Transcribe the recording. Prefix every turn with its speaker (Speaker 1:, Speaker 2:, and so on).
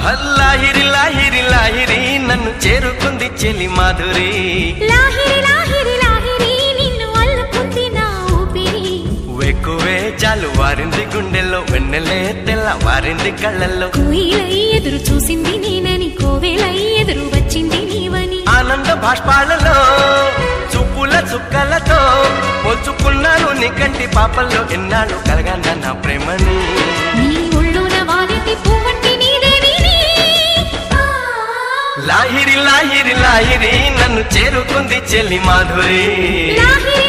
Speaker 1: లాహిరి లాహిరి లాహిరి నన్ను చేరుకుంది చెలి మాధురి
Speaker 2: లాహిరి లాహిరి లాహిరి నిన్ను అల్లుకుంది నా ఊపిరి
Speaker 1: వెక్కువే జాలు వారింది గుండెల్లో వెన్నెలే తెల్ల వారింది కళ్ళల్లో
Speaker 2: కోయిలై ఎదురు చూసింది నేనని కోవెలై ఎదురు వచ్చింది నీవని
Speaker 1: ఆనంద భాష్పాలలో చూపుల చుక్కలతో పోల్చుకున్నాను నీ కంటి పాపల్లో ఎన్నాళ్ళు కలగన్న నా ప్రేమని
Speaker 2: నీ ఒళ్ళోన వాలింది పువ్వంటి నీదేవిని
Speaker 1: లాహిరి లాహిరి లాహిరి నన్ను చేరుకుంది చెల్లి మాధురి
Speaker 2: లాహిరి